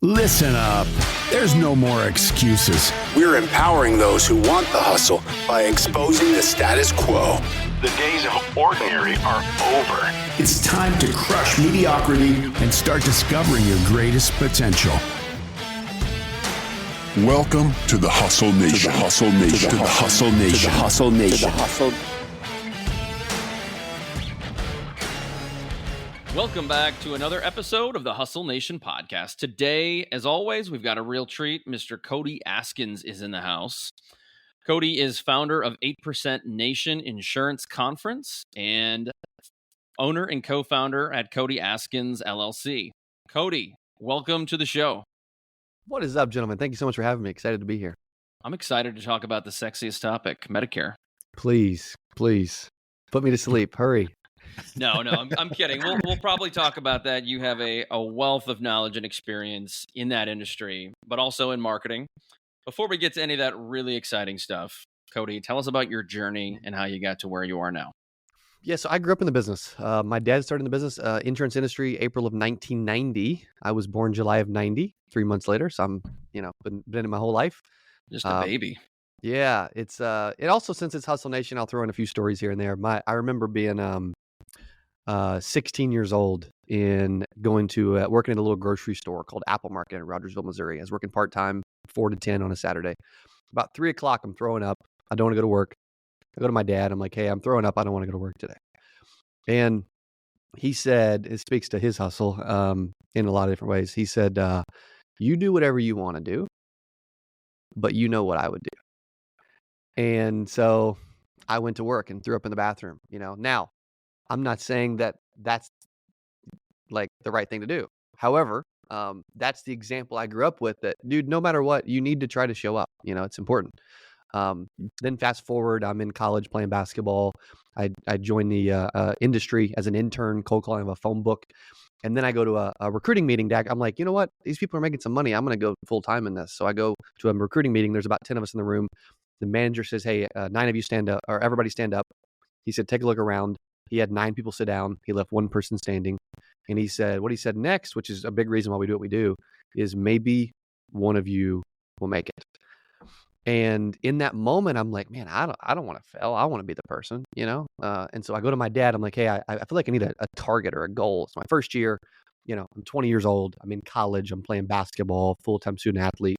Listen up. There's no more excuses. We're empowering those who want the hustle by exposing the status quo. The days of ordinary are over. It's time to crush mediocrity and start discovering your greatest potential. Welcome to the Hustle Nation. To the Hustle Nation. To the Hustle Nation. To the Hustle Nation. Welcome back to another episode of the Hustle Nation podcast. Today, as always, we've got a real treat. Mr. Cody Askins is in the house. Cody is founder of 8% Nation Insurance Conference and owner and co-founder at Cody Askins LLC. Cody, welcome to the show. What is up, gentlemen? Thank you so much for having me. Excited to be here. I'm excited to talk about the sexiest topic, Medicare. Please, put me to sleep. Hurry. No, I'm kidding. We'll probably talk about that. You have a wealth of knowledge and experience in that industry, but also in marketing. Before we get to any of that really exciting stuff, Cody, tell us about your journey and how you got to where you are now. Yeah, so I grew up in the business. My dad started in the business, insurance industry, April of 1990. I was born July of 90, 3 months later. So I'm, been in it my whole life. Just a baby. Yeah, it's it also, since it's Hustle Nation, I'll throw in a few stories here and there. I remember being 16 years old and going to working at a little grocery store called Apple Market in Rogersville, Missouri. I was working part-time, 4 to 10 on a Saturday. About 3 o'clock, I'm throwing up. I don't want to go to work. I go to my dad. I'm like, hey, I'm throwing up. I don't want to go to work today. And he said, it speaks to his hustle in a lot of different ways. He said, you do whatever you want to do, but you know what I would do. And so I went to work and threw up in the bathroom. Now, I'm not saying that that's like the right thing to do. However, that's the example I grew up with, that, dude, no matter what, you need to try to show up. It's important. Then fast forward, I'm in college playing basketball. I joined the industry as an intern, cold calling of a phone book. And then I go to a recruiting meeting. I'm like, you know what? These people are making some money. I'm going to go full time in this. So I go to a recruiting meeting. There's about 10 of us in the room. The manager says, hey, 9 of you stand up, or everybody stand up. He said, take a look around. He had 9 people sit down. He left 1 person standing. And he said, what he said next, which is a big reason why we do what we do, is maybe one of you will make it. And in that moment, I'm like, man, I don't want to fail. I want to be the person, And so I go to my dad. I'm like, hey, I feel like I need a target or a goal. It's my first year. I'm 20 years old. I'm in college. I'm playing basketball, full-time student athlete.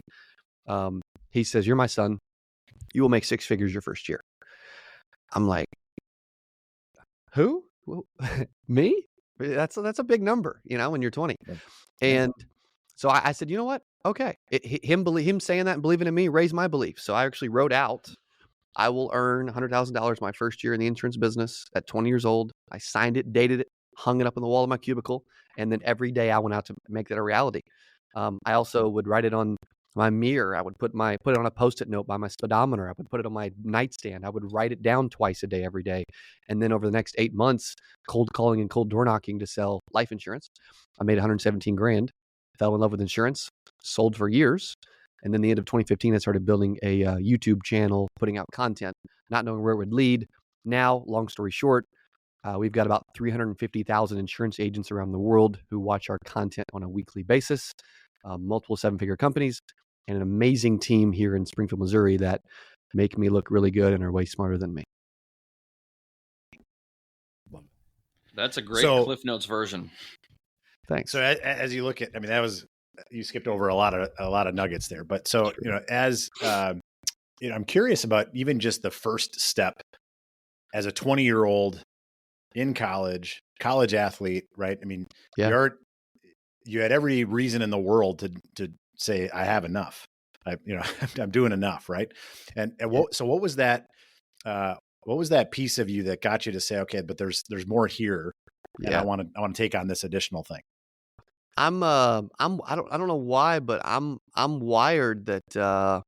He says, you're my son. You will make 6 figures your first year. I'm like, who? Me? That's a big number, when you're 20. And so I said, you know what? Okay. Him saying that and believing in me raised my belief. So I actually wrote out, I will earn $100,000 my first year in the insurance business at 20 years old. I signed it, dated it, hung it up on the wall of my cubicle. And then every day I went out to make that a reality. I also would write it on my mirror. I would put it on a Post-it note by my speedometer. I would put it on my nightstand. I would write it down twice a day, every day. And then over the next 8 months, cold calling and cold door knocking to sell life insurance. I made $117,000, fell in love with insurance, sold for years. And then the end of 2015, I started building a YouTube channel, putting out content, not knowing where it would lead. Now, long story short, we've got about 350,000 insurance agents around the world who watch our content on a weekly basis, multiple 7-figure companies, and an amazing team here in Springfield, Missouri that make me look really good and are way smarter than me. That's a great Cliff Notes version. Thanks. So as you look at, you skipped over a lot of nuggets there, but so, I'm curious about even just the first step as a 20-year-old in college athlete, right? Yeah. You had every reason in the world to say, I have enough. I'm doing enough, right? And what was that? What was that piece of you that got you to say, okay, but there's more here, and I want to take on this additional thing? I don't know why, but I'm wired that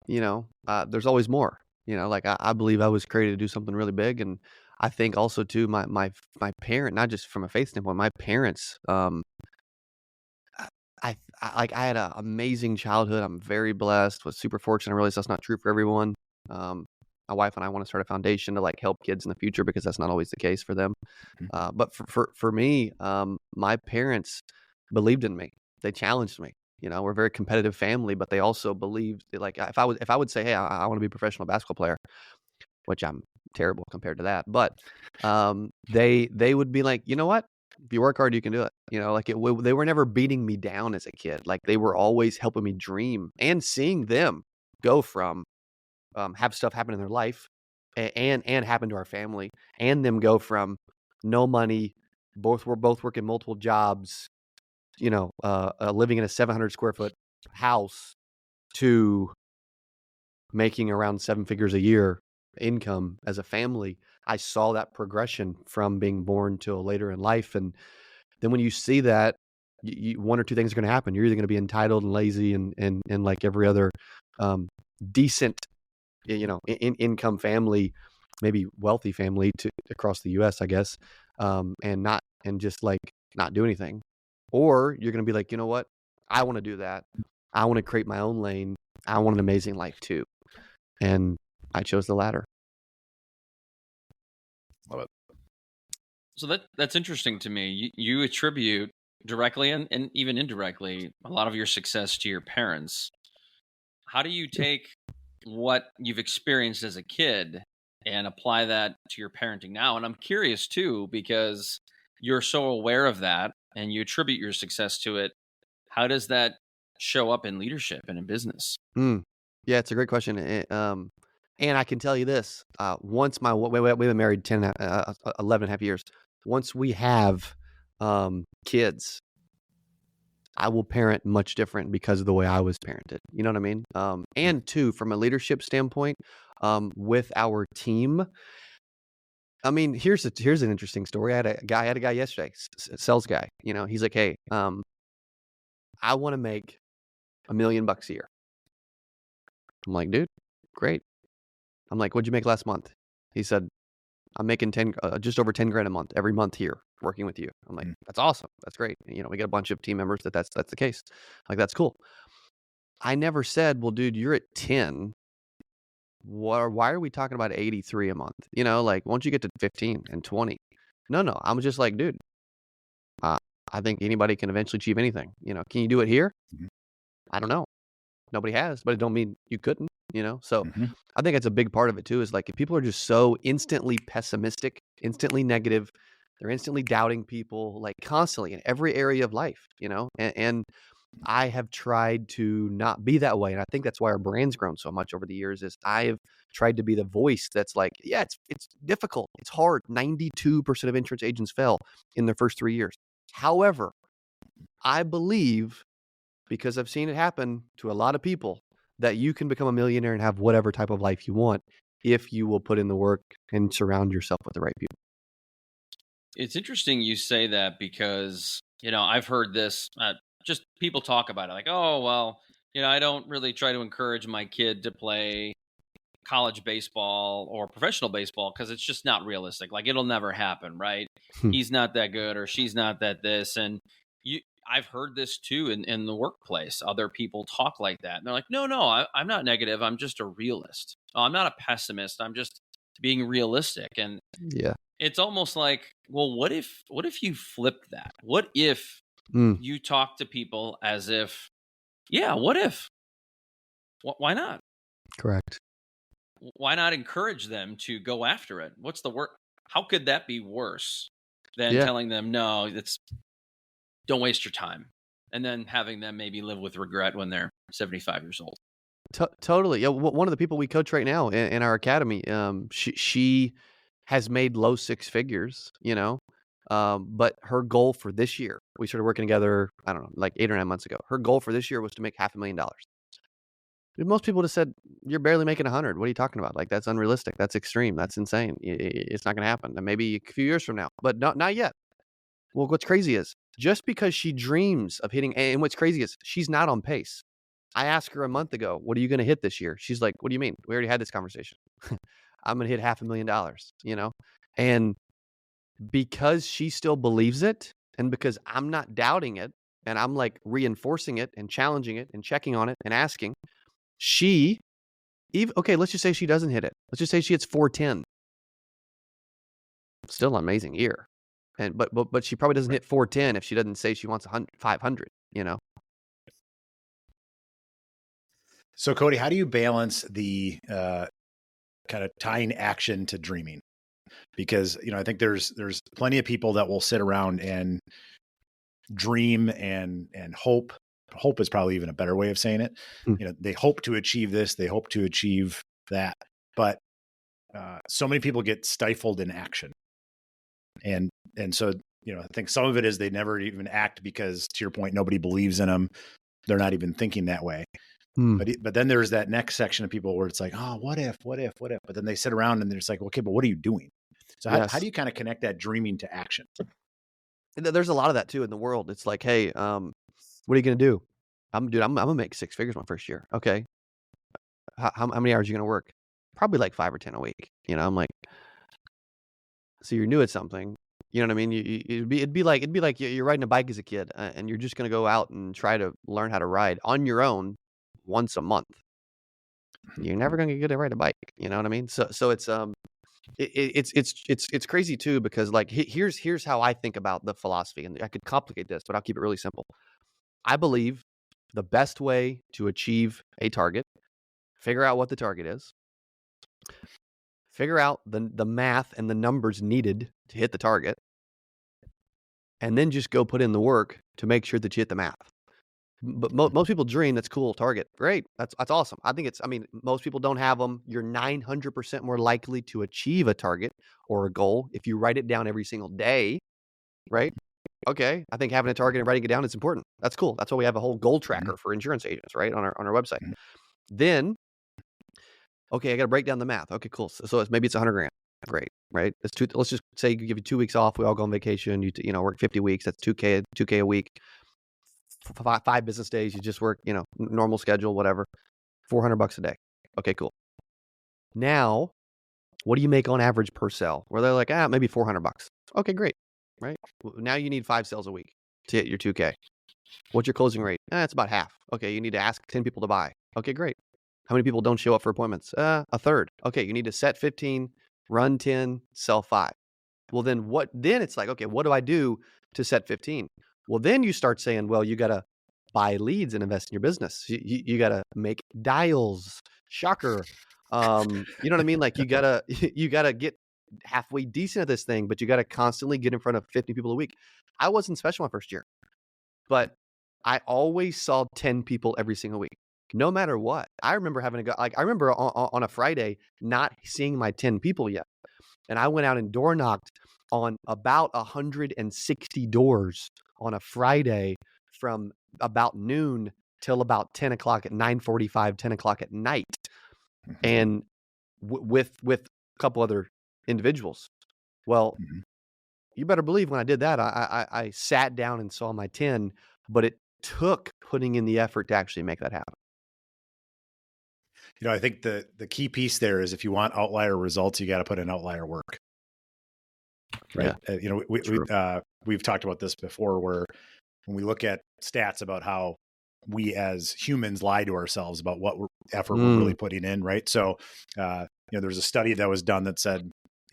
there's always more. I believe I was created to do something really big, and I think also too my parent, not just from a faith standpoint, my parents. I had an amazing childhood. I'm very blessed. Was super fortunate. I realize that's not true for everyone. My wife and I want to start a foundation to help kids in the future, because that's not always the case for them. But for me, my parents believed in me. They challenged me. We're a very competitive family, but they also believe like if I would say, hey, I want to be a professional basketball player, which I'm terrible compared to that, but they would be like, you know what? If you work hard, you can do it. They were never beating me down as a kid. Like they were always helping me dream and seeing them go from have stuff happen in their life and happen to our family, and them go from no money, we're both working multiple jobs, living in a 700 square foot house, to making around 7 figures a year income as a family. I saw that progression from being born till later in life. And then when you see that, one or two things are going to happen. You're either going to be entitled and lazy and like every other decent, income family, maybe wealthy family across the US, I guess, and just like not do anything. Or you're going to be like, you know what? I want to do that. I want to create my own lane. I want an amazing life too. And I chose the latter. Love it. So that's interesting to me. You attribute directly and even indirectly a lot of your success to your parents. How do you take what you've experienced as a kid and apply that to your parenting now? And I'm curious too, because you're so aware of that and you attribute your success to it. How does that show up in leadership and in business? Yeah, it's a great question. And I can tell you this, once we've been married 11 and a half years. Once we have kids, I will parent much different because of the way I was parented. You know what I mean? And two, from a leadership standpoint, with our team, I mean, here's an interesting story. I had a guy yesterday, sales guy. He's like, hey, I want to make $1 million a year. I'm like, dude, great. I'm like, what'd you make last month? He said, I'm making just over 10 grand a month every month here working with you. I'm like, that's awesome. That's great. And, we got a bunch of team members that's the case. Like, that's cool. I never said, well, dude, you're at 10. Why are we talking about 83 a month? Like, won't you get to 15 and 20? No. I'm just like, dude, I think anybody can eventually achieve anything. Can you do it here? I don't know. Nobody has, but it don't mean you couldn't, So I think it's a big part of it too, is like if people are just so instantly pessimistic, instantly negative, they're instantly doubting people, like constantly in every area of life, and I have tried to not be that way. And I think that's why our brand's grown so much over the years, is I have tried to be the voice that's like, yeah, it's difficult. It's hard. 92% of insurance agents fail in their first 3 years. However, I believe, because I've seen it happen to a lot of people, that you can become a millionaire and have whatever type of life you want if you will put in the work and surround yourself with the right people. It's interesting you say that because, I've heard this, just people talk about it like, oh, well, I don't really try to encourage my kid to play college baseball or professional baseball because it's just not realistic. Like, it'll never happen, right? He's not that good or she's not that this. And I've heard this too in the workplace. Other people talk like that. And they're like, no, I'm not negative. I'm just a realist. I'm not a pessimist. I'm just being realistic. And yeah, it's almost like, well, what if you flipped that? What if you talk to people as if, yeah, what if? Why not? Correct. Why not encourage them to go after it? What's the work? How could that be worse than telling them, no, don't waste your time, and then having them maybe live with regret when they're 75 years old? Totally. Yeah. One of the people we coach right now in our academy, she has made low six figures, but her goal for this year, we started working together, I don't know, like 8 or 9 months ago. Her goal for this year was to make $500,000. Most people just said, you're barely making 100. What are you talking about? Like, that's unrealistic. That's extreme. That's insane. It's not going to happen. And maybe a few years from now, but not yet. Well, what's crazy is just because she dreams of hitting, and what's crazy is she's not on pace. I asked her a month ago, what are you going to hit this year? She's like, what do you mean? We already had this conversation. I'm going to hit $500,000, and because she still believes it, and because I'm not doubting it, and I'm like reinforcing it and challenging it and checking on it and asking, okay, let's just say she doesn't hit it. Let's just say she hits 410. Still an amazing year. But she probably doesn't hit 410 if she doesn't say she wants 500, So Cody, how do you balance the kind of tying action to dreaming? Because, I think there's plenty of people that will sit around and dream and hope. Hope is probably even a better way of saying it. Hmm. They hope to achieve this, they hope to achieve that, but so many people get stifled in action. And so, I think some of it is they never even act because, to your point, nobody believes in them. They're not even thinking that way. But then there's that next section of people where it's like, oh, what if? But then they sit around and they're just like, okay, but what are you doing? So Yes. how do you kind of connect that dreaming to action? There's a lot of that too in the world. It's like, hey, what are you gonna do? I'm gonna make 6 figures my first year. Okay. How many hours are you gonna work? Probably like 5 or 10 a week. I'm like, so you're new at something. You know what I mean? It'd be like you're riding a bike as a kid, and you're just gonna go out and try to learn how to ride on your own once a month. You're never gonna get to ride a bike. You know what I mean? So it's crazy too, because like here's how I think about the philosophy, and I could complicate this, but I'll keep it really simple. I believe the best way to achieve a target, figure out what the target is, figure out the math and the numbers needed to hit the target, and then just go put in the work to make sure that you hit the math. But most people dream. That's cool. Target. Great. That's awesome. Most people don't have them. You're 900% more likely to achieve a target or a goal if you write it down every single day, right? Okay. I think having a target and writing it down is important. That's cool. That's why we have a whole goal tracker for insurance agents, right? On our website. Then, okay, I got to break down the math. Okay, cool. So maybe it's 100 grand. Great. Right. Let's just say you give you 2 weeks off. We all go on vacation. You work 50 weeks. That's $2K a week. 5 business days, you just work, normal schedule, whatever, $400 a day. Okay, cool. Now, what do you make on average per sale? Where they're like, maybe $400. Okay, great. Right. Now you need 5 sales a week to hit your 2K. What's your closing rate? It's about half. Okay. You need to ask 10 people to buy. Okay, great. How many people don't show up for appointments? A third. Okay. You need to set 15, run 10, sell 5. Well, then it's like, okay, what do I do to set 15? Well, then you start saying, well, you got to buy leads and invest in your business. You got to make dials. Shocker. You know what I mean? Like you got to get halfway decent at this thing, but you got to constantly get in front of 50 people a week. I wasn't special my first year, but I always saw 10 people every single week, no matter what. I remember having to go, I remember on a Friday not seeing my 10 people yet. And I went out and door knocked on about 160 doors on a Friday from about noon till about 10 o'clock at 9:45, 10 o'clock at night. And with a couple other individuals. Well, you better believe when I did that, I sat down and saw my 10, but it took putting in the effort to actually make that happen. I think the key piece there is if you want outlier results, you got to put in outlier work. Right. Yeah. We've talked about this before, where when we look at stats about how we as humans lie to ourselves about what effort we're really putting in. Right. So, there's a study that was done that said,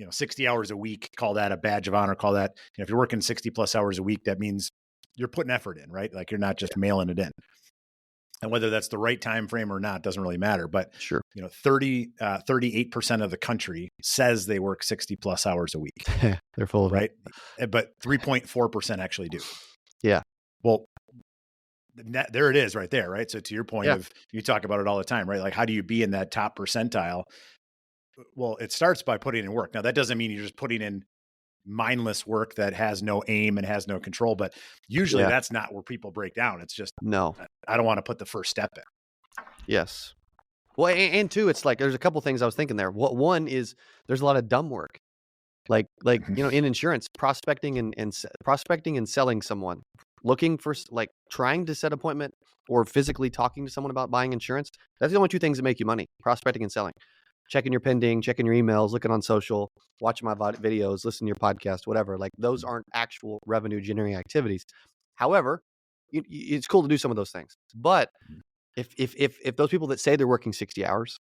60 hours a week, call that a badge of honor, call that, if you're working 60 plus hours a week, that means you're putting effort in, right? Like you're not just mailing it in. And whether that's the right time frame or not doesn't really matter. But sure, 38% of the country says they work 60 plus hours a week. They're full of right, but 3.4% actually do. Yeah. Well, there it is, right there. Right. So to your point of, you talk about it all the time, right? Like, how do you be in that top percentile? Well, it starts by putting in work. Now, that doesn't mean you're just putting in mindless work that has no aim and has no control, but usually that's not where people break down. It's just, no, I don't want to put the first step in. Yes. Well, and two, it's like, there's a couple things I was thinking there. One is there's a lot of dumb work, like, in insurance, prospecting and selling someone, looking for, like, trying to set an appointment or physically talking to someone about buying insurance. That's the only 2 things that make you money: prospecting and selling. Checking your pending, checking your emails, looking on social, watching my videos, listening to your podcast, whatever. Like, those aren't actual revenue generating activities. However, it's cool to do some of those things. But if those people that say they're working 60 hours,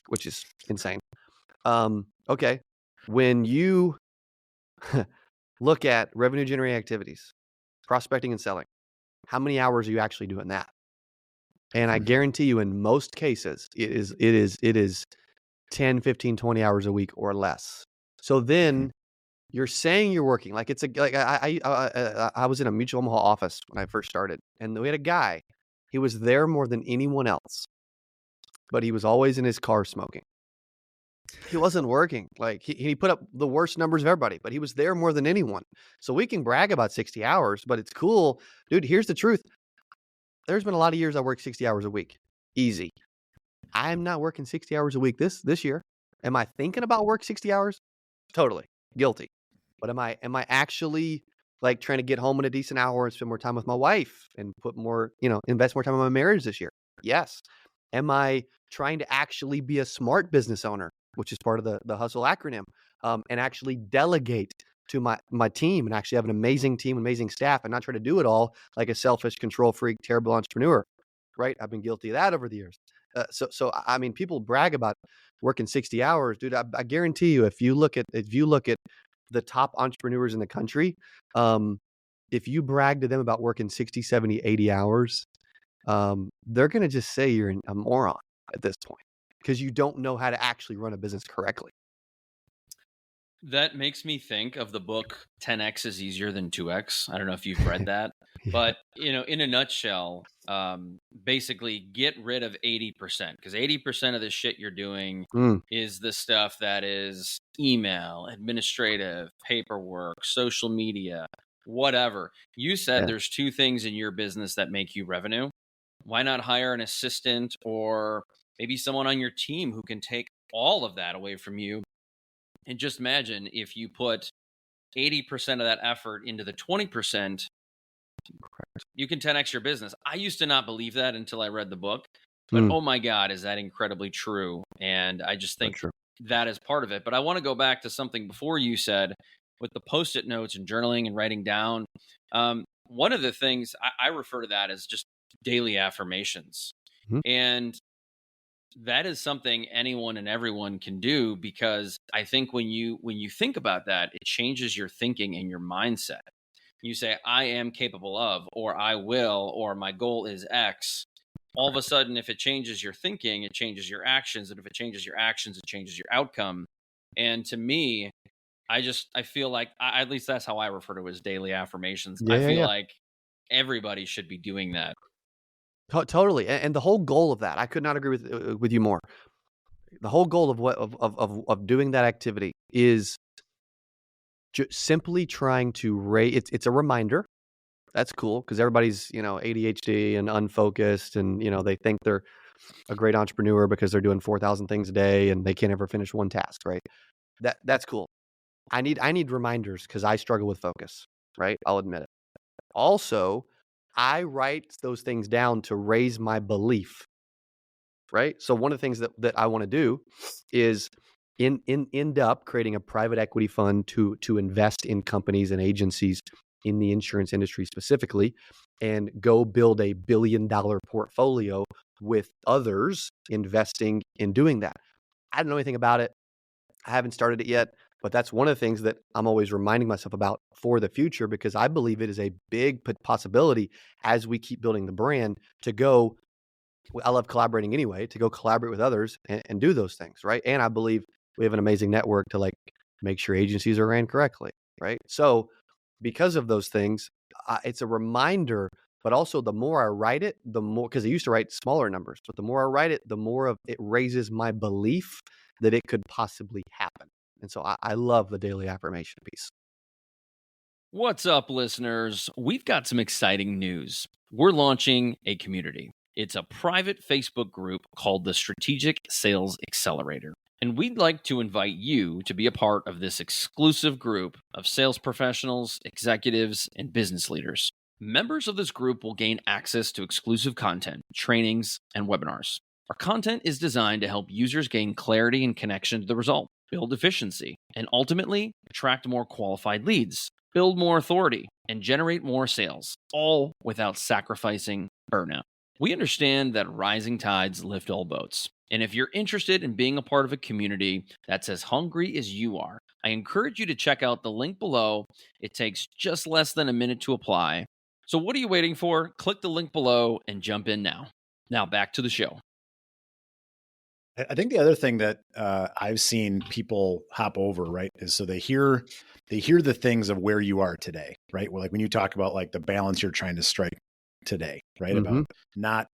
which is insane. Okay. When you look at revenue generating activities, prospecting and selling, how many hours are you actually doing that? And I guarantee you, in most cases, it is 10, 15, 20 hours a week or less. So then you're saying you're working like it's like I was in a Mutual Omaha office when I first started, and we had a guy. He was there more than anyone else, but he was always in his car smoking. He wasn't working. Like he put up the worst numbers of everybody, but he was there more than anyone. So we can brag about 60 hours, but it's cool. Dude, here's the truth. There's been a lot of years I worked 60 hours a week. Easy. I'm not working 60 hours a week this year. Am I thinking about work 60 hours? Totally. Guilty. But am I actually like trying to get home in a decent hour and spend more time with my wife and put more, invest more time in my marriage this year? Yes. Am I trying to actually be a smart business owner, which is part of the hustle acronym, and actually delegate to my team and actually have an amazing team, amazing staff, and not try to do it all like a selfish, control freak, terrible entrepreneur, right? I've been guilty of that over the years. So I mean, people brag about working 60 hours, dude. I guarantee you, if you look at the top entrepreneurs in the country, if you brag to them about working 60, 70, 80 hours, they're going to just say you're a moron at this point because you don't know how to actually run a business correctly. That makes me think of the book 10X is Easier Than 2X. I don't know if you've read that, but in a nutshell, basically get rid of 80% because 80% of the shit you're doing is the stuff that is email, administrative, paperwork, social media, whatever. You said there's two things in your business that make you revenue. Why not hire an assistant or maybe someone on your team who can take all of that away from you? And just imagine if you put 80% of that effort into the 20%, you can 10x your business. I used to not believe that until I read the book, but oh my God, is that incredibly true? And I just think that is part of it. But I want to go back to something before you said with the Post-it notes and journaling and writing down. One of the things I refer to that as just daily affirmations. And that is something anyone and everyone can do because I think when you think about that, it changes your thinking and your mindset. You say, I am capable of, or I will, or my goal is X. All of a sudden, if it changes your thinking, it changes your actions. And if it changes your actions, it changes your outcome. And to me, I feel like, at least that's how I refer to it as daily affirmations. I feel like everybody should be doing that. Totally. And the whole goal of that, I could not agree with you more. The whole goal of doing that activity is simply trying to raise. It's a reminder. That's cool because everybody's ADHD and unfocused, and they think they're a great entrepreneur because they're doing 4,000 things a day and they can't ever finish one task. Right? That's cool. I need reminders because I struggle with focus. Right? I'll admit it. Also, I write those things down to raise my belief. Right? So one of the things that I want to do is end up creating a private equity fund to invest in companies and agencies in the insurance industry specifically, and go build a $1 billion portfolio with others investing in doing that. I don't know anything about it. I haven't started it yet, but that's one of the things that I'm always reminding myself about for the future because I believe it is a big possibility as we keep building the brand to go. I love collaborating anyway, to go collaborate with others and do those things, right? And I believe we have an amazing network to make sure agencies are ran correctly, right? So because of those things, it's a reminder, but also the more I write it, the more, because I used to write smaller numbers, but the more I write it, the more of it raises my belief that it could possibly happen. And so I love the daily affirmation piece. What's up, listeners? We've got some exciting news. We're launching a community. It's a private Facebook group called the Strategic Sales Accelerator. And we'd like to invite you to be a part of this exclusive group of sales professionals, executives, and business leaders. Members of this group will gain access to exclusive content, trainings, and webinars. Our content is designed to help users gain clarity and connection to the result, build efficiency, and ultimately attract more qualified leads, build more authority, and generate more sales, all without sacrificing burnout. We understand that rising tides lift all boats. And if you're interested in being a part of a community that's as hungry as you are, I encourage you to check out the link below. It takes just less than a minute to apply. So what are you waiting for? Click the link below and jump in now. Now back to the show. I think the other thing that I've seen people hop over, right, is so they hear the things of where you are today, right? Well, like when you talk about like the balance you're trying to strike today, right? Mm-hmm. About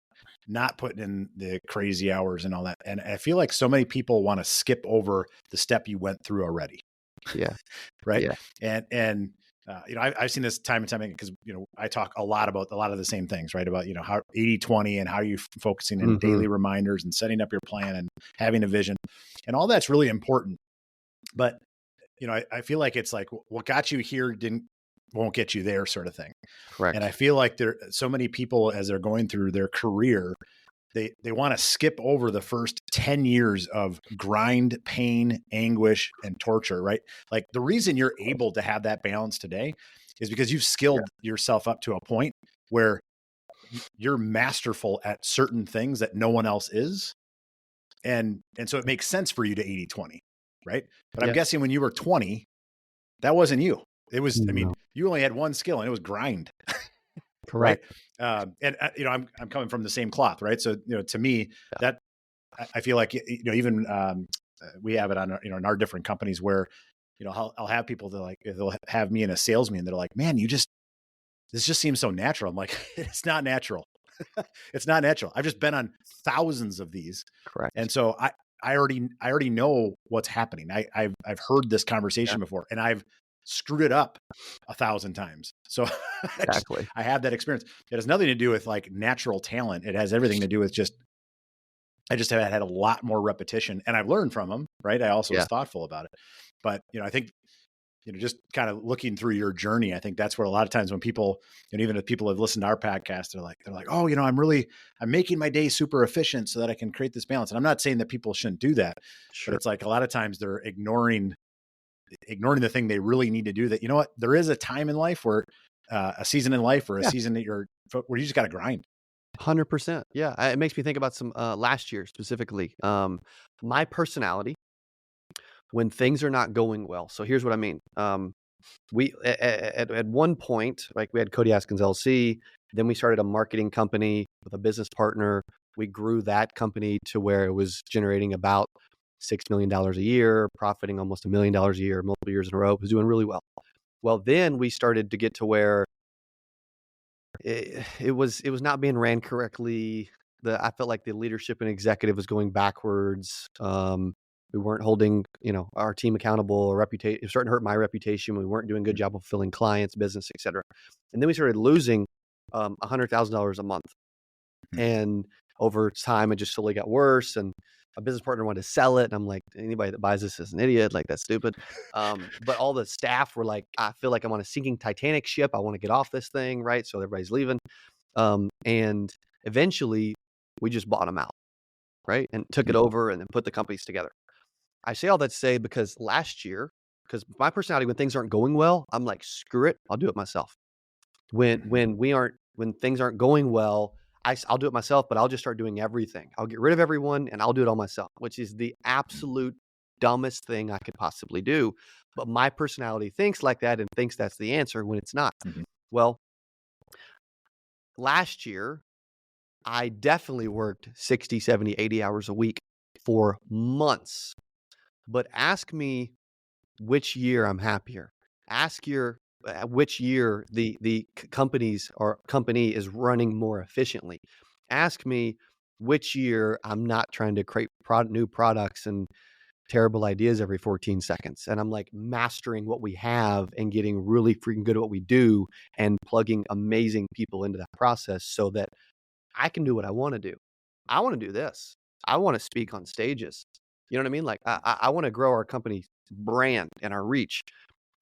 not putting in the crazy hours and all that. And I feel like so many people want to skip over the step you went through already. Yeah. Right. Yeah. And I've seen this time and time again because, I talk a lot about a lot of the same things, right? About, how 80-20 and how you focusing in daily reminders and setting up your plan and having a vision and all that's really important. But, I feel like it's like what got you here won't get you there sort of thing. Correct. And I feel like so many people as they're going through their career, they want to skip over the first 10 years of grind, pain, anguish, and torture, right? Like the reason you're able to have that balance today is because you've skilled yourself up to a point where you're masterful at certain things that no one else is. And so it makes sense for you to 80-20, right? But I'm guessing when you were 20, that wasn't you. It was, you only had one skill and it was grind. Correct. Right. And I'm coming from the same cloth, right? So, to me, that I feel like, even we have it on, in our different companies where, I'll have people that they'll have me in a sales meeting. They're like, man, this just seems so natural. I'm like, it's not natural. It's not natural. I've just been on thousands of these. Correct. And so I already know what's happening. I've heard this conversation before and I've screwed it up 1,000 times. So Exactly. I have that experience. It has nothing to do with like natural talent. It has everything to do with I just have had a lot more repetition and I've learned from them, right? I also was thoughtful about it. But, I think, just kind of looking through your journey, I think that's where a lot of times when people, and even if people have listened to our podcast, they're like, oh, I'm making my day super efficient so that I can create this balance. And I'm not saying that people shouldn't do that, but it's like a lot of times they're ignoring the thing they really need to do. That, there is a time in life where a season in life or a season where you just got to grind. 100%. Yeah. It makes me think about some last year specifically. My personality when things are not going well. So here's what I mean. We at one point, like we had Cody Askins LLC, then we started a marketing company with a business partner. We grew that company to where it was generating about $6 million a year, profiting almost $1 million a year, multiple years in a row. It was doing really well. Well, then we started to get to where it was not being ran correctly. I felt like the leadership and executive was going backwards. We weren't holding, our team accountable. It was starting to hurt my reputation. We weren't doing a good job of fulfilling clients, business, et cetera. And then we started losing $100,000 a month. And over time, it just slowly got worse. And a business partner wanted to sell it. And I'm like, anybody that buys this is an idiot. Like, that's stupid. But all the staff were like, I feel like I'm on a sinking Titanic ship. I want to get off this thing, right? So everybody's leaving. And eventually, we just bought them out, right? And took it over and then put the companies together. I say all that to say because last year, because my personality, when things aren't going well, I'm like, screw it, I'll do it myself. When things aren't going well, I'll do it myself, but I'll just start doing everything. I'll get rid of everyone and I'll do it all myself, which is the absolute dumbest thing I could possibly do. But my personality thinks like that and thinks that's the answer when it's not. Well, last year, I definitely worked 60, 70, 80 hours a week for months. But ask me which year I'm happier. Ask which year the company is running more efficiently. Ask me which year I'm not trying to create new products and terrible ideas every 14 seconds. And I'm like mastering what we have and getting really freaking good at what we do and plugging amazing people into that process so that I can do what I want to do. I want to do this. I want to speak on stages. You know what I mean? Like I want to grow our company's brand and our reach.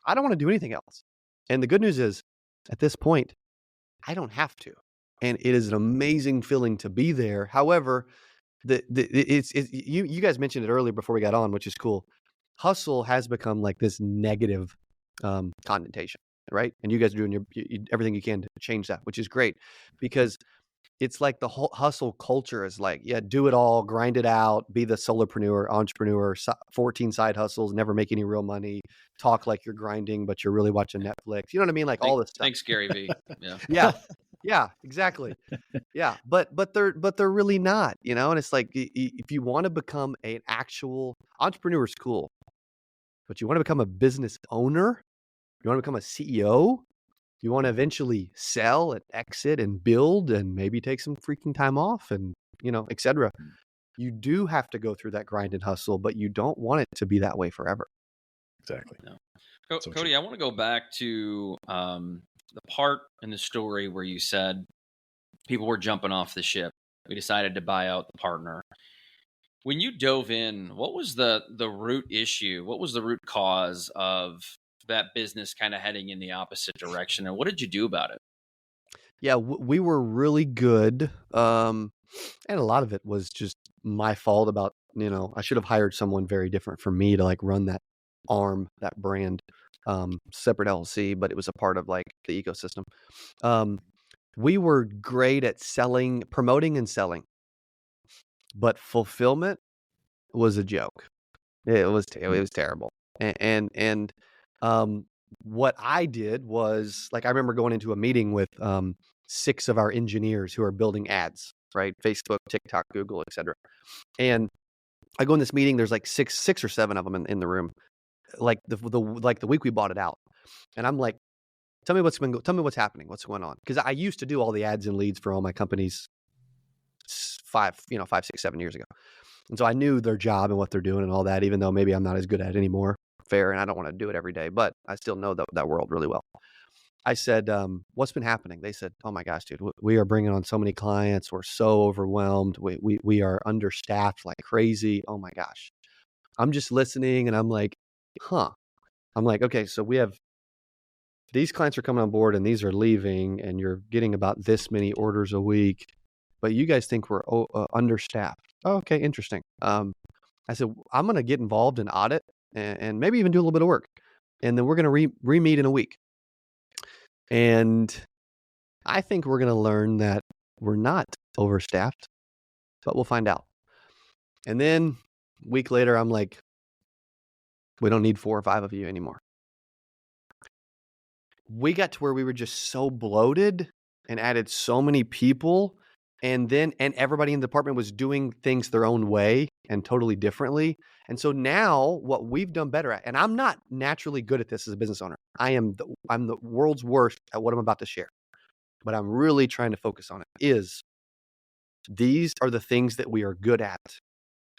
I don't want to do anything else. And the good news is at this point, I don't have to. And it is an amazing feeling to be there. However, you guys mentioned it earlier before we got on, which is cool. Hustle has become like this negative connotation, right? And you guys are doing everything you can to change that, which is great because it's like the whole hustle culture is like, do it all, grind it out, be the solopreneur, entrepreneur, 14 side hustles, never make any real money, talk like you're grinding, but you're really watching Netflix. You know what I mean? Like all this stuff. Thanks, Gary V. Yeah. Yeah. Yeah, exactly. Yeah, but they're really not, you know. And it's like if you want to become an actual entrepreneur is cool, but you want to become a business owner, you want to become a CEO, you want to eventually sell and exit and build and maybe take some freaking time off and etc. You do have to go through that grind and hustle, but you don't want it to be that way forever. Exactly. No. So Cody, true. I want to go back to the part in the story where you said people were jumping off the ship. We decided to buy out the partner. When you dove in, what was the root issue? What was the root cause of that business kind of heading in the opposite direction? And what did you do about it? Yeah, we were really good. And a lot of it was just my fault about, I should have hired someone very different from me to like run that arm, that brand, separate LLC, but it was a part of like the ecosystem. We were great at promoting and selling, but fulfillment was a joke. It was terrible. And what I did was like I remember going into a meeting with 6 of our engineers who are building ads, right? Facebook, TikTok, Google, etc. And I go in this meeting. There's like six or seven of them in the room. Like the week we bought it out, and I'm like, tell me what's happening, what's going on? Because I used to do all the ads and leads for all my companies 5, 6, 7 years ago. And so I knew their job and what they're doing and all that, even though maybe I'm not as good at it anymore. Fair. And I don't want to do it every day, but I still know that world really well. I said, what's been happening? They said, oh my gosh, dude, we are bringing on so many clients. We're so overwhelmed. We are understaffed like crazy. Oh my gosh. I'm just listening and I'm like, I'm like, okay, so we have these clients are coming on board and these are leaving and you're getting about this many orders a week, but you guys think we're understaffed. Oh, okay, interesting. I said, I'm going to get involved in audit and maybe even do a little bit of work. And then we're going to re-meet in a week. And I think we're going to learn that we're not overstaffed, but we'll find out. And then a week later, I'm like, we don't need 4 or 5 of you anymore. We got to where we were just so bloated and added so many people. And everybody in the department was doing things their own way and totally differently. And so now what we've done better at, and I'm not naturally good at this as a business owner. I'm the world's worst at what I'm about to share, but I'm really trying to focus on it, is these are the things that we are good at.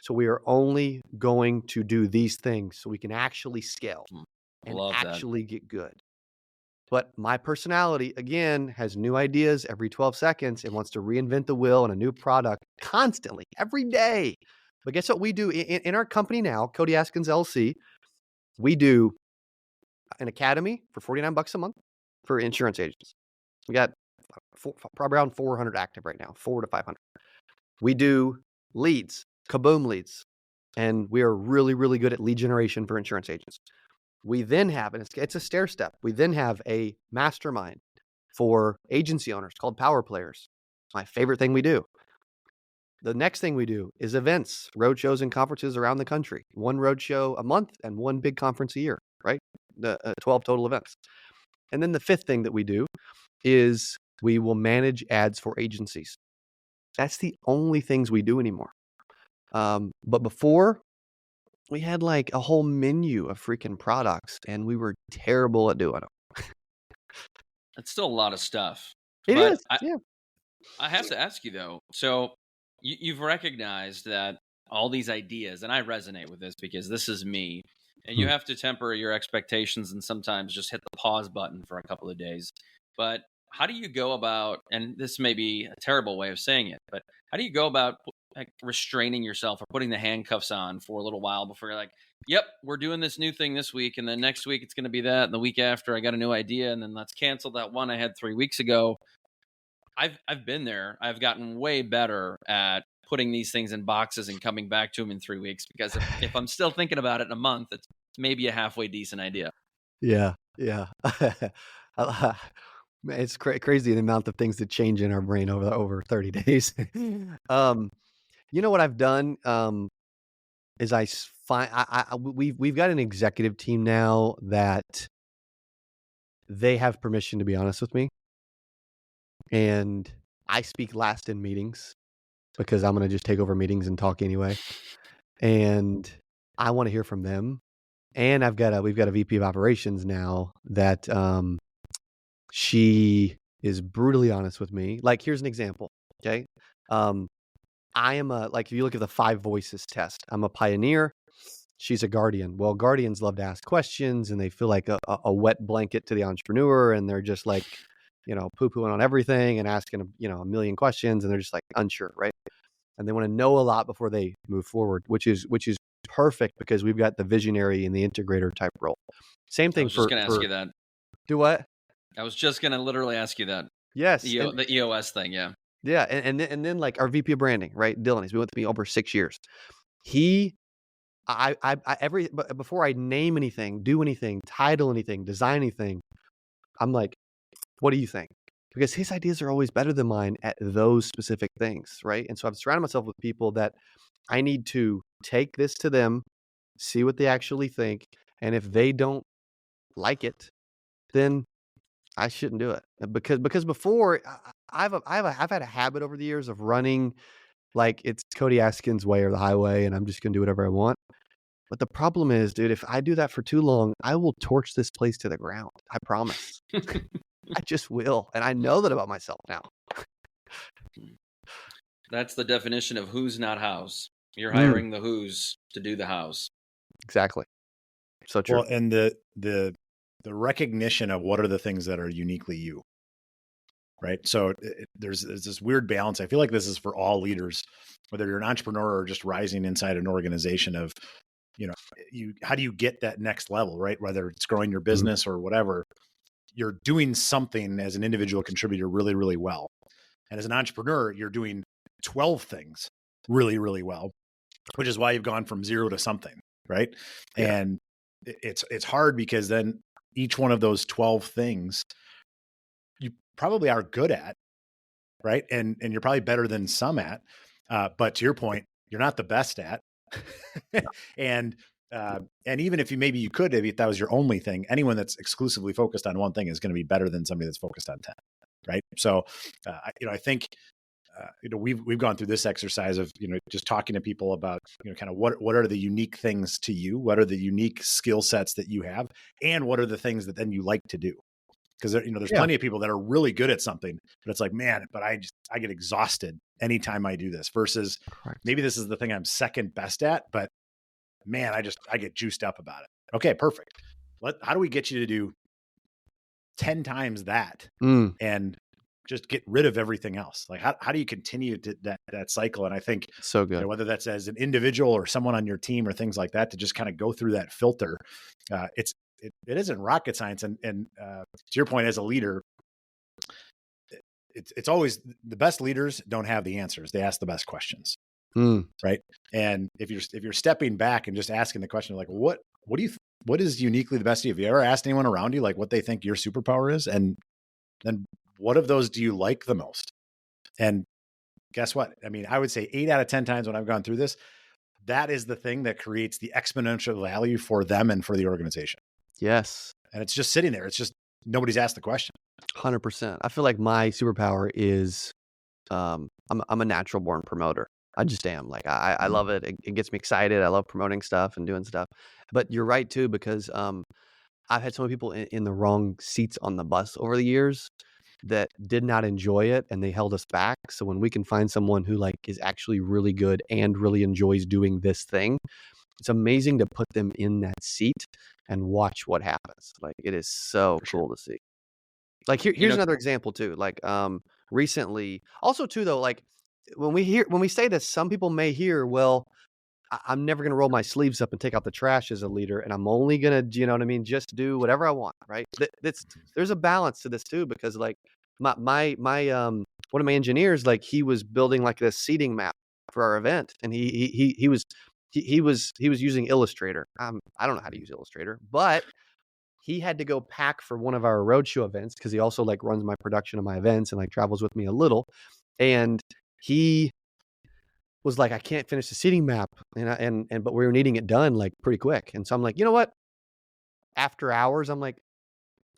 So we are only going to do these things so we can actually scale and actually get good. But my personality, again, has new ideas every 12 seconds and wants to reinvent the wheel on a new product constantly, every day. But guess what we do in our company now, Cody Askins LLC, we do an academy for $49 a month for insurance agents. We got probably around 400 active right now, 400 to 500. We do leads, kaboom leads, and we are really, really good at lead generation for insurance agents. We then have, and it's a stair step, we then have a mastermind for agency owners called Power Players. My favorite thing we do. The next thing we do is events, roadshows and conferences around the country. 1 roadshow a month and 1 big conference a year, right? The 12 total events. And then the 5th thing that we do is we will manage ads for agencies. That's the only things we do anymore. But before, we had like a whole menu of freaking products and we were terrible at doing them. It's still a lot of stuff. It But is, yeah. I have to ask you though. So you've recognized that all these ideas, and I resonate with this because this is me, and you have to temper your expectations and sometimes just hit the pause button for a couple of days. But how do you go about, and this may be a terrible way of saying it, but how do you go about like restraining yourself or putting the handcuffs on for a little while before you're like, yep, we're doing this new thing this week, and then next week it's going to be that, and the week after I got a new idea, and then let's cancel that one I had 3 weeks ago. I've been there. I've gotten way better at putting these things in boxes and coming back to them in 3 weeks, because if I'm still thinking about it in a month, it's maybe a halfway decent idea. Yeah. Man, it's crazy the amount of things that change in our brain over 30 days. You know what I've done is we've got an executive team now that they have permission to be honest with me. And I speak last in meetings because I'm going to just take over meetings and talk anyway. And I want to hear from them. And we've got a VP of operations now that she is brutally honest with me. Like, here's an example. Okay. I am if you look at the 5 voices test, I'm a pioneer. She's a guardian. Well, guardians love to ask questions and they feel like a wet blanket to the entrepreneur. And they're just like, poo-pooing on everything and asking, a million questions. And they're just like unsure. Right. And they want to know a lot before they move forward, which is perfect because we've got the visionary and the integrator type role. Same thing I was just going to ask you that. Do what? I was just going to literally ask you that. Yes. The EOS thing. Yeah. Yeah. And then like our VP of branding, right? Dylan, he's been with me over 6 years. Before I name anything, do anything, title anything, design anything, I'm like, what do you think? Because his ideas are always better than mine at those specific things, right? And so I've surrounded myself with people that I need to take this to them, see what they actually think, and if they don't like it, then I shouldn't do it. Because before I've had a habit over the years of running like it's Cody Askins' way or the highway, and I'm just gonna do whatever I want. But the problem is, dude, if I do that for too long, I will torch this place to the ground. I promise. I just will. And I know that about myself now. That's the definition of who's not house. You're hiring the who's to do the house. Exactly. So true. Well, and the recognition of what are the things that are uniquely you, right? So there's this weird balance. I feel like this is for all leaders, whether you're an entrepreneur or just rising inside an organization of, how do you get that next level, right? Whether it's growing your business or whatever, you're doing something as an individual contributor really, really well. And as an entrepreneur, you're doing 12 things really, really well, which is why you've gone from 0 to something, right? Yeah. And it's hard because then each one of those 12 things you probably are good at, right? And you're probably better than some at, but to your point, you're not the best at. And even if you could, if that was your only thing, anyone that's exclusively focused on one thing is going to be better than somebody that's focused on 10, right? So, I think, we've gone through this exercise of, just talking to people about, kind of what are the unique things to you? What are the unique skill sets that you have? And what are the things that then you like to do? Because there's plenty of people that are really good at something, but it's like, man, but I get exhausted anytime I do this versus maybe this is the thing I'm second best at, but man, I get juiced up about it. Okay, perfect. How do we get you to do 10 times that and just get rid of everything else? Like, how do you continue that cycle? And I think so good, whether that's as an individual or someone on your team or things like that, to just kind of go through that filter. It isn't rocket science. And to your point, as a leader, it's always the best leaders don't have the answers. They ask the best questions. Right. And if you're stepping back and just asking the question, like, what is uniquely the best to you? Have you ever asked anyone around you, like, what they think your superpower is? And then what of those do you like the most? And guess what? I mean, I would say 8 out of 10 times when I've gone through this, that is the thing that creates the exponential value for them and for the organization. Yes. And it's just sitting there. It's just nobody's asked the question. 100%. I feel like my superpower is I'm a natural born promoter. I just am. Like, I love it. It gets me excited. I love promoting stuff and doing stuff. But you're right too, because I've had so many people in the wrong seats on the bus over the years that did not enjoy it and they held us back. So when we can find someone who like is actually really good and really enjoys doing this thing, it's amazing to put them in that seat and watch what happens. Like, it is so cool to see. Like, here's another example too. Like, recently, also too though, like when we say this, some people may hear, well, I'm never going to roll my sleeves up and take out the trash as a leader, and I'm only going to, you know what I mean, just do whatever I want, right? There's a balance to this too, because like my one of my engineers, like he was building like this seating map for our event, and he was using Illustrator. I don't know how to use Illustrator, but he had to go pack for one of our roadshow events because he also like runs my production of my events and like travels with me a little, and he was like, I can't finish the seating map, but we were needing it done like pretty quick. And so I'm like, you know what? After hours, I'm like,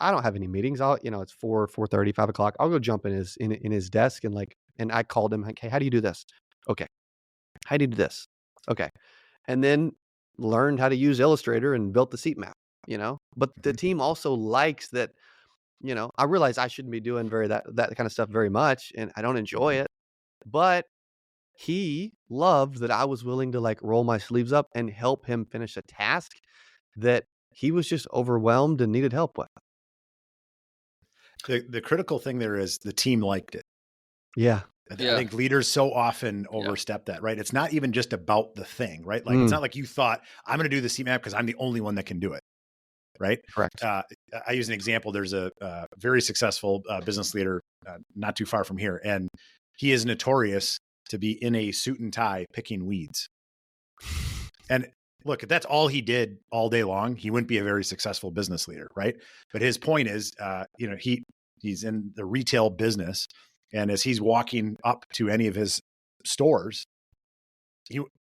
I don't have any meetings. It's 4:30, 5 o'clock. I'll go jump in his desk and I called him like, hey, how do you do this? Okay. How do you do this? Okay. And then learned how to use Illustrator and built the seat map. But the Mhm. team also likes that, I realize I shouldn't be doing that kind of stuff very much, and I don't enjoy Mhm. it. But he loved that I was willing to like roll my sleeves up and help him finish a task that he was just overwhelmed and needed help with. The critical thing there is the team liked it. Yeah. I Yeah. think leaders so often Yeah. overstep that, right? It's not even just about the thing, right? Like, it's Mm, not like you thought, I'm going to do the CMAP because I'm the only one that can do it, right? correct. I use an example. There's a very successful business leader not too far from here, and he is notorious to be in a suit and tie picking weeds. And look, if that's all he did all day long, he wouldn't be a very successful business leader, right? But his point is, he's in the retail business, and as he's walking up to any of his stores,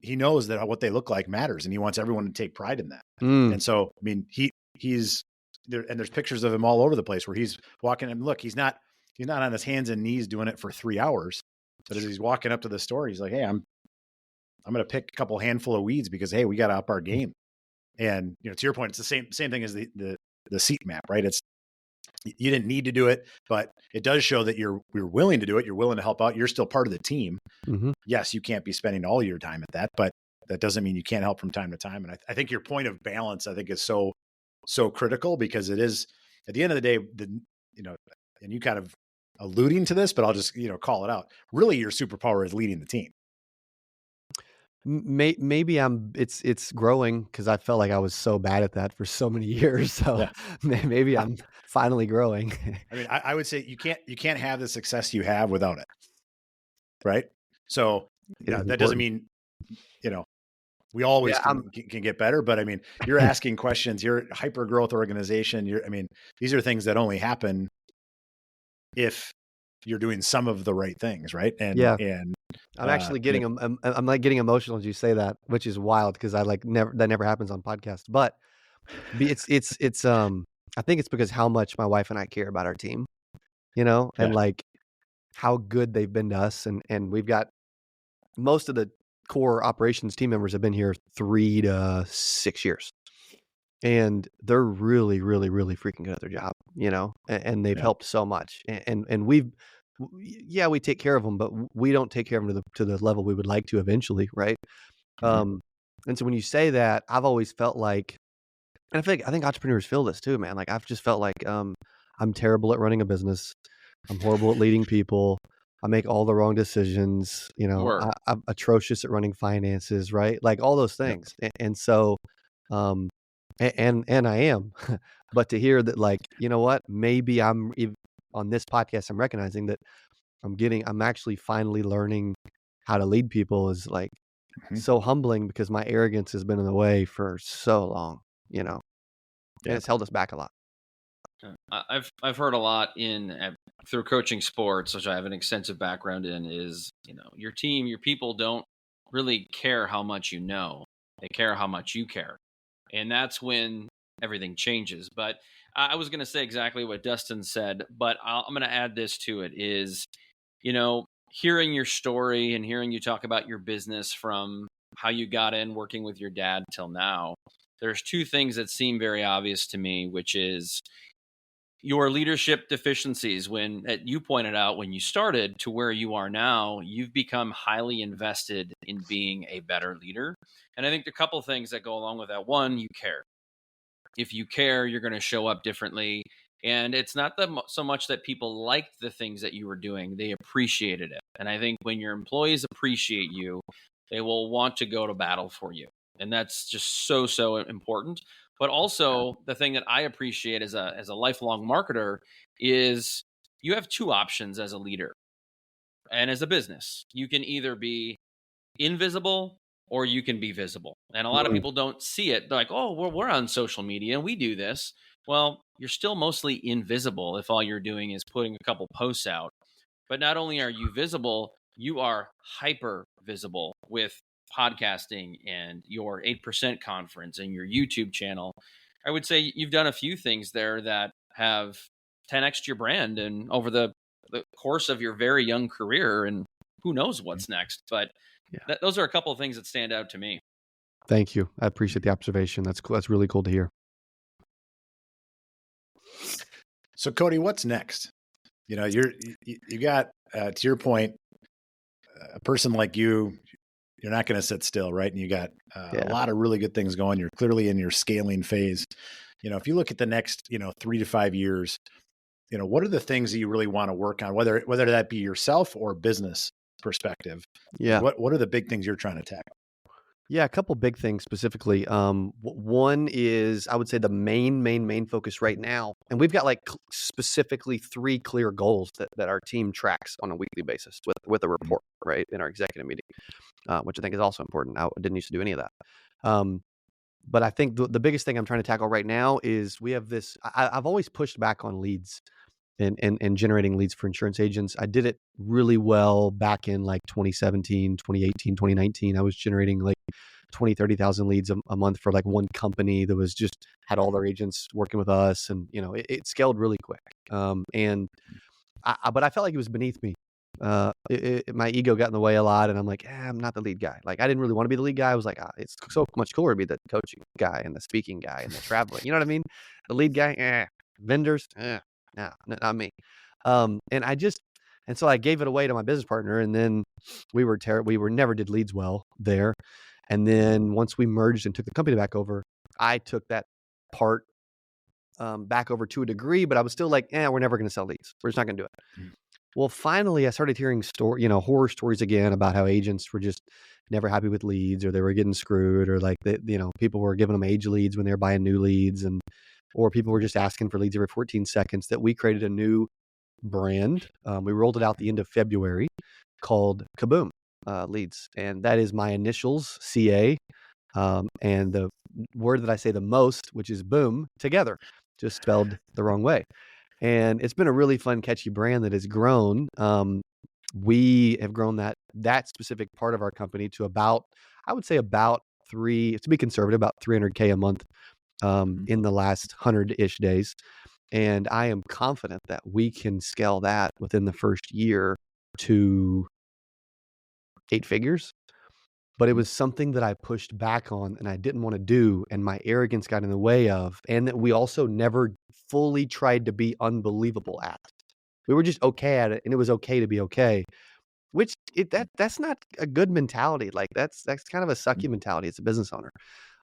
he knows that what they look like matters, and he wants everyone to take pride in that. Mm, And so, I mean, he's there, and there's pictures of him all over the place where he's walking. And look, he's not on his hands and knees doing it for 3 hours, but as he's walking up to the store, he's like, "Hey, I'm going to pick a couple handful of weeds because hey, we got to up our game." And to your point, it's the same thing as the seat map, right? It's you didn't need to do it, but it does show that you're willing to do it. You're willing to help out. You're still part of the team. mhm. Yes, you can't be spending all your time at that, but that doesn't mean you can't help from time to time. And I think your point of balance, I think, is so critical, because it is at the end of the day, and you kind of alluding to this, but I'll just call it out. Really, your superpower is leading the team. Maybe it's growing because I felt like I was so bad at that for so many years. So Yeah. maybe I'm finally growing. I mean, I would say you can't have the success you have without it, right? So It is that doesn't important. mean we always Yeah, can get better, but I mean, you're asking questions. You're a hyper growth organization. I mean, these are things that only happen if you're doing some of the right things, right? yeah. And I'm actually and getting I'm like getting emotional as you say that, which is wild because I like never happens on podcasts. But it's I think it's because how much my wife and I care about our team, yeah, and like how good they've been to us, and we've got most of the core operations team members have been here 3 to 6 years, and they're really, really, really freaking good at their job, and they've yeah, helped so much, and yeah, we take care of them, but we don't take care of them to the level we would like to eventually, right? mhm, Um, and so when you say that, I've always felt like, and I think entrepreneurs feel this too, man. Like I've just felt like I'm terrible at running a business. I'm horrible at leading people. I make all the wrong decisions. Were. I'm atrocious at running finances, right? Like all those yeah, things. And so, um, and I am, but to hear that, like, you know what, maybe on this podcast, I'm recognizing that I'm actually finally learning how to lead people is like mhm, so humbling because my arrogance has been in the way for so long, and yeah, it's held us back a lot. I've heard a lot through coaching sports, which I have an extensive background in. Is your team, your people don't really care how much you know; they care how much you care, and that's when everything changes. But I was going to say exactly what Dustin said, but I'm going to add this to it: is hearing your story and hearing you talk about your business from how you got in working with your dad till now. There's two things that seem very obvious to me, which is your leadership deficiencies when you pointed out when you started to where you are now, you've become highly invested in being a better leader. And I think a couple things that go along with that. One, you care. If you care, you're going to show up differently. And it's not so much that people liked the things that you were doing, they appreciated it. And I think when your employees appreciate you, they will want to go to battle for you. And that's just so important. But also, the thing that I appreciate as a lifelong marketer is you have two options as a leader and as a business. You can either be invisible or you can be visible. And a lot of Mm, people don't see it. They're like, oh, we're on social media and we do this. Well, you're still mostly invisible if all you're doing is putting a couple posts out. But not only are you visible, you are hyper visible with podcasting and your 8% conference and your YouTube channel. I would say you've done a few things there that have 10x your brand and over the course of your very young career, and who knows what's next. But those are a couple of things that stand out to me. Thank you. I appreciate the observation. That's cool. That's really cool to hear. So Cody, what's next? You know, you got, to your point, a person like you're not going to sit still, right? And you got a lot of really good things going. You're clearly in your scaling phase. You know, if you look at the next, 3 to 5 years, what are the things that you really want to work on, whether that be yourself or business perspective? Yeah. What are the big things you're trying to tackle? Yeah, a couple big things specifically. One is, I would say, the main focus right now, and we've got like specifically 3 clear goals that our team tracks on a weekly basis with a report, right, in our executive meeting, which I think is also important. I didn't used to do any of that. But I think the biggest thing I'm trying to tackle right now is we have this. I've always pushed back on leads and generating leads for insurance agents. I did it really well back in like 2017, 2018, 2019. I was generating like 20, 30,000 leads a month for like one company that was just had all their agents working with us. And, it scaled really quick. But I felt like it was beneath me. My ego got in the way a lot, and I'm like, I'm not the lead guy. Like, I didn't really want to be the lead guy. I was like, it's so much cooler to be the coaching guy and the speaking guy and the traveling. You know what I mean? The lead guy, vendors, no, not me. And so I gave it away to my business partner, and then we never did leads well there. And then once we merged and took the company back over, I took that part back over to a degree, but I was still like, we're never going to sell leads. We're just not going to do it. Mm-hmm. Well, finally, I started hearing horror stories again about how agents were just never happy with leads, or they were getting screwed, or like people were giving them age leads when they were buying new leads, or people were just asking for leads every 14 seconds. That we created a new brand. We rolled it out the end of February, called Kaboom Leads, and that is my initials, CA, and the word that I say the most, which is boom, together, just spelled the wrong way. And it's been a really fun, catchy brand that has grown. We have grown that specific part of our company to about, I would say about to be conservative, about 300K a month in the last 100-ish days. And I am confident that we can scale that within the first year to 8 figures. But it was something that I pushed back on and I didn't want to do, and my arrogance got in the way of, and that we also never fully tried to be unbelievable at. We were just okay at it, and it was okay to be okay, which that's not a good mentality. Like that's kind of a sucky mentality as a business owner.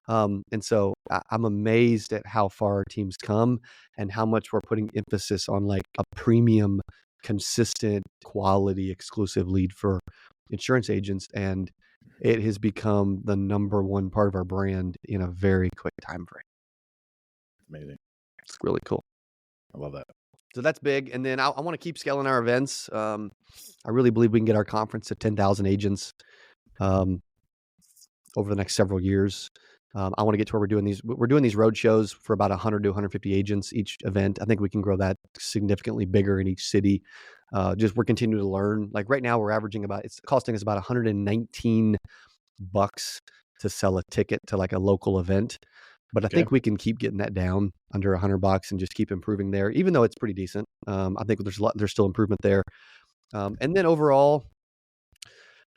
And so I'm amazed at how far our team's come and how much we're putting emphasis on like a premium, consistent, quality, exclusive lead for insurance agents. And it has become the number one part of our brand in a very quick time frame. Amazing. It's really cool. I love that. So that's big. And then I want to keep scaling our events. I really believe we can get our conference to 10,000 agents over the next several years. I want to get to where we're doing these road shows for about 100 to 150 agents each event. I think we can grow that significantly bigger in each city. We're continuing to learn. Like right now we're averaging it's costing us about $119 to sell a ticket to like a local event. But I think we can keep getting that down under $100 and just keep improving there, even though it's pretty decent. I think there's still improvement there. And then overall,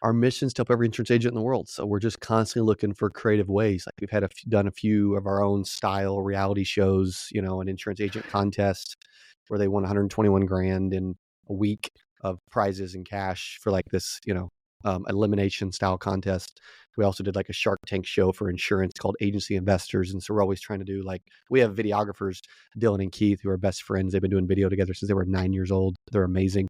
our mission is to help every insurance agent in the world. So we're just constantly looking for creative ways. Like we've done a few of our own style reality shows, an insurance agent contest where they won 121 grand in a week of prizes and cash for like this, elimination style contest. We also did like a Shark Tank show for insurance called Agency Investors. And so we're always trying to do we have videographers, Dylan and Keith, who are best friends. They've been doing video together since they were 9 years old. They're amazing.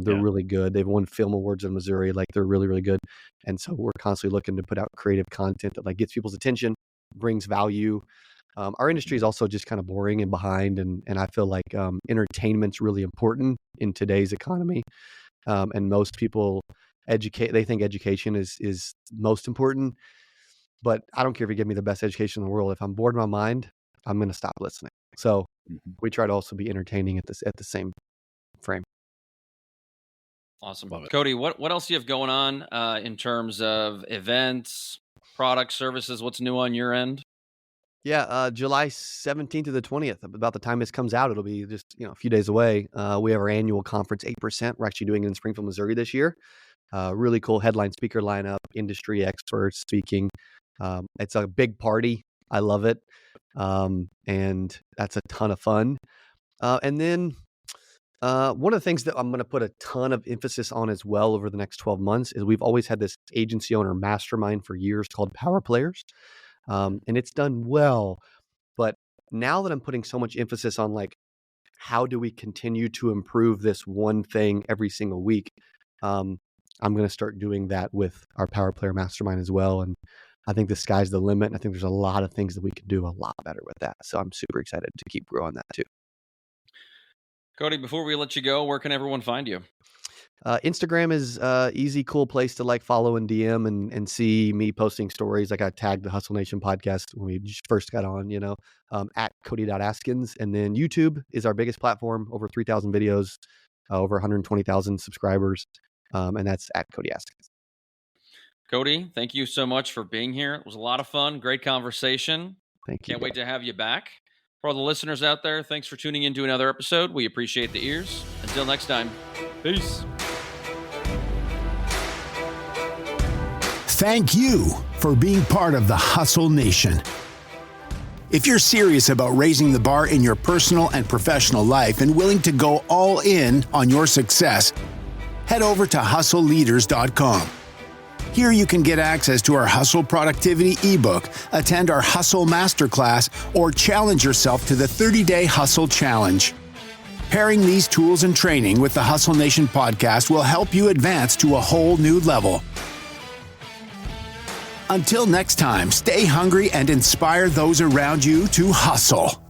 They're really good. They've won film awards in Missouri. Like they're really, really good. And so we're constantly looking to put out creative content that like gets people's attention, brings value. Our industry is also just kind of boring and behind. And I feel like entertainment's really important in today's economy. And most people they think education is most important. But I don't care if you give me the best education in the world. If I'm bored in my mind, I'm going to stop listening. So we try to also be entertaining at the same frame. Awesome. Cody, what else do you have going on in terms of events, products, services? What's new on your end? Yeah, July 17th to the 20th. About the time this comes out, it'll be just a few days away. We have our annual conference, 8%. We're actually doing it in Springfield, Missouri this year. Really cool headline speaker lineup, industry experts speaking. It's a big party. I love it. And that's a ton of fun. And then one of the things that I'm going to put a ton of emphasis on as well over the next 12 months is we've always had this agency owner mastermind for years called Power Players. And it's done well. But now that I'm putting so much emphasis on like, how do we continue to improve this one thing every single week? I'm going to start doing that with our Power Player Mastermind as well. And I think the sky's the limit. And I think there's a lot of things that we can do a lot better with that. So I'm super excited to keep growing that too. Cody, before we let you go, where can everyone find you? Instagram is easy, cool place to like follow and DM and see me posting stories. Like I tagged the Hustle Nation podcast when we first got on, at Cody.Askins. And then YouTube is our biggest platform, over 3,000 videos, over 120,000 subscribers. And that's at Cody Askins. Cody, thank you so much for being here. It was a lot of fun. Great conversation. Thank you. Can't wait to have you back. For all the listeners out there, thanks for tuning in to another episode. We appreciate the ears. Until next time, peace. Thank you for being part of the Hustle Nation. If you're serious about raising the bar in your personal and professional life and willing to go all in on your success, head over to hustleleaders.com. Here you can get access to our Hustle Productivity ebook, attend our Hustle Masterclass, or challenge yourself to the 30-day Hustle Challenge. Pairing these tools and training with the Hustle Nation podcast will help you advance to a whole new level. Until next time, stay hungry and inspire those around you to hustle.